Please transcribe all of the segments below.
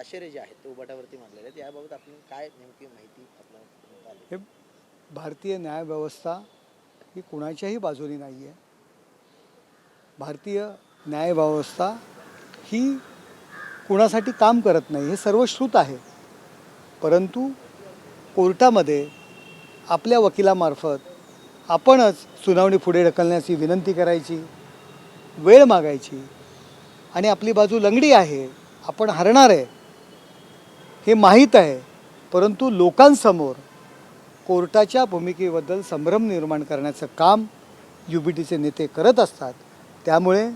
ताशेरे जे आहेत ते उभाटावरती मांडलेले आहेत, याबाबत आपण काय नेमकी माहिती आपल्याला आली? हे भारतीय न्यायव्यवस्था ही कुणाच्याही बाजूनी नाही आहे. भारतीय न्यायव्यवस्था ही कुणासाठी काम करत नाही, हे सर्वश्रुत आहे. परंतु कोर्टामध्ये आपल्या वकिलामार्फत आपणच सुनावणी पुढे ढकलण्याची विनंती करायची, वेळ मागायची आणि आपली बाजू लंगडी आहे, आपण हरणार आहे हे माहीत आहे. परंतु लोकांसमोर कोर्टाच्या भूमिकेबद्दल संभ्रम निर्माण करण्याचं काम UBTचे नेते करत असतात. त्यामुळे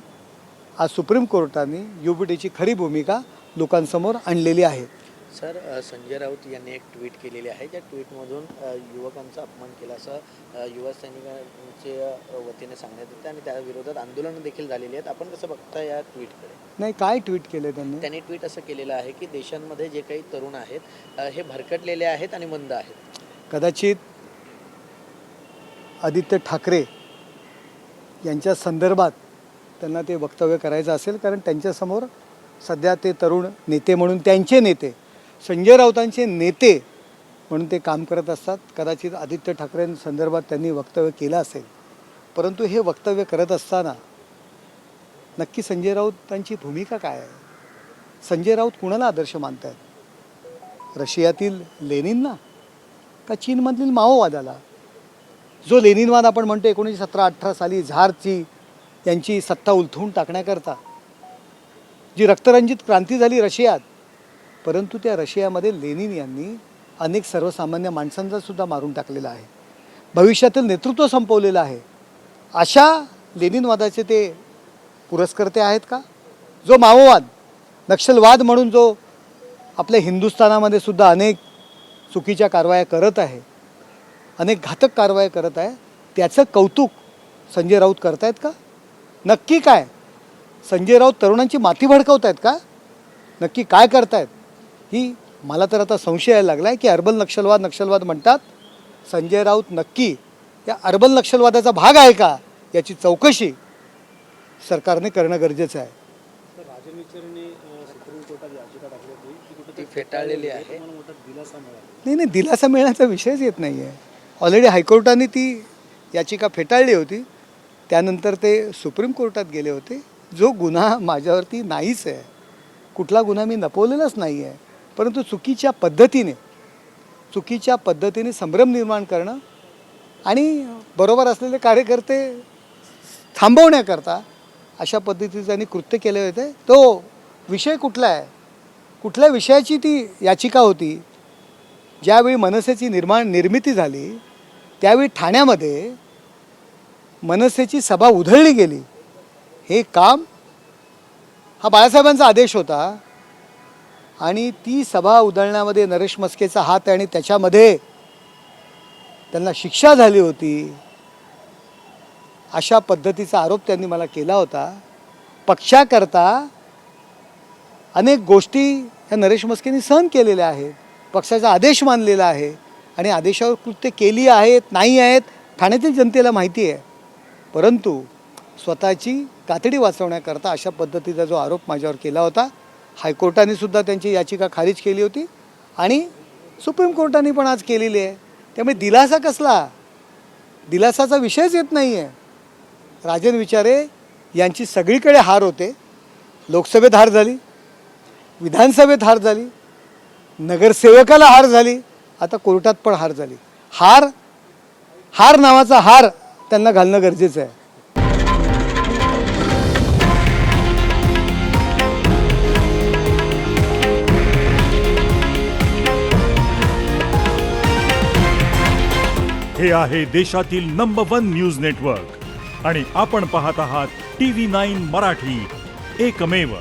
आज सुप्रीम कोर्टाने UBTची खरी भूमिका लोकांसमोर आणलेली आहे. सर, संजय राऊत यांनी एक ट्विट केलेली आहे, ज्या ट्विटमधून युवकांचा अपमान केला असं युवा सैनिकांच्या वतीने सांगण्यात येतं आणि त्या विरोधात आंदोलनं देखील झालेली आहेत. आपण कसं बघता या ट्विटकडे? नाही, काय ट्विट केलं त्यांनी ट्विट असं केलेलं आहे की देशांमध्ये जे काही तरुण आहेत हे भरकटलेले आहेत आणि मंद आहेत. कदाचित आदित्य ठाकरे यांच्या संदर्भात त्यांना ते वक्तव्य करायचं असेल, कारण त्यांच्यासमोर सध्या ते तरुण नेते म्हणून त्यांचे नेते संजय राऊतांचे नेते म्हणून ते काम करत असतात. कदाचित आदित्य ठाकरेंसंदर्भात त्यांनी वक्तव्य केलं असेल. परंतु हे वक्तव्य करत असताना नक्की संजय राऊतांची भूमिका काय आहे? संजय राऊत कुणाला आदर्श मानत आहेत? रशियातील लेनिनना का चीनमधील माओवादाला? जो लेनिनवाद आपण म्हणतो 1917-18 साली झारची यांची सत्ता उलथवून टाकण्याकरता जी रक्तरंजित क्रांती झाली रशियात, परंतु त्या रशियामध्ये लेनिन यांनी अनेक सर्वसामान्य माणसांचा सुद्धा मारून टाकलेला आहे, भविष्यातील नेतृत्व संपवलेलं आहे. अशा लेनिनवादाचे ते पुरस्कर्ते आहेत का? जो माओवाद, नक्षलवाद म्हणून जो आपल्या हिंदुस्थानामध्ये सुद्धा अनेक चुकीच्या कारवाया करत आहे, अनेक घातक कारवाया करत आहे, त्याचं कौतुक संजय राऊत करतायत का? नक्की काय संजय राऊत तरुणांची माथी भडकवत आहेत का? नक्की काय करतायत? ही मला तर आता संशय यायला लागला आहे की अर्बल नक्षलवाद म्हणतात. संजय राऊत नक्की या अर्बल नक्षलवादाचा भाग आहे का, याची चौकशी सरकारने करणं गरजेचं आहे. राजन विचारने सुप्रीम कोर्टात याचिका टाकली होती की कुठे ती फेटाळलेली आहे. मोठा दिलासा मिळाला. नाही, दिलासा मिळण्याचा विषयच येत नाही आहे. ऑलरेडी हायकोर्टाने ती याचिका फेटाळली होती. त्यानंतर ते सुप्रीम कोर्टात गेले होते. जो गुन्हा माझ्यावरती नाहीच आहे, कुठला गुन्हा मी लपवलेलाच नाही आहे, परंतु चुकीच्या पद्धतीने संभ्रम निर्माण करणं आणि बरोबर असलेले कार्यकर्ते थांबवण्याकरता अशा पद्धतीचं त्यांनी कृत्य केले होते. तो विषय कुठला आहे? कुठल्या विषयाची ती याचिका होती? ज्यावेळी मनसेची निर्मिती झाली त्यावेळी ठाण्यामध्ये मनसेची सभा उधळली गेली. हे काम हा बाळासाहेबांचा आदेश होता आणि ती सभा उधळण्यामध्ये नरेश मस्केचा हात आहे आणि त्याच्यामध्ये त्यांना शिक्षा झाली होती. अशा पद्धतीचा आरोप त्यांनी मला केला होता. पक्षाकरता अनेक गोष्टी ह्या नरेश मस्केंनी सहन केलेल्या आहेत, पक्षाचा आदेश मानलेला आहे आणि आदेशावर कृत्य केली आहेत नाही आहेत ठाण्यातील जनतेला माहिती आहे. परंतु स्वतःची कातडी वाचवण्याकरता अशा पद्धतीचा जो आरोप माझ्यावर केला होता, हायकोर्टाने सुद्धा त्यांची याचिका खारिज केली होती आणि सुप्रीम कोर्टाने पण आज केलेली आहे. त्यामुळे दिलासा कसला? दिलासाचा विषयच येत नाही आहे. राजन विचारे यांची सगळीकडे हार होते. लोकसभेत हार झाली, विधानसभेत हार झाली, नगरसेवकाला हार झाली, आता कोर्टात पण हार झाली. हार नावाचा हार त्यांना घालणं गरजेचं आहे. हे आहे देशातील नंबर 1 न्यूज नेटवर्क आणि आपण पाहत आहात TV9 मराठी, एकमेव.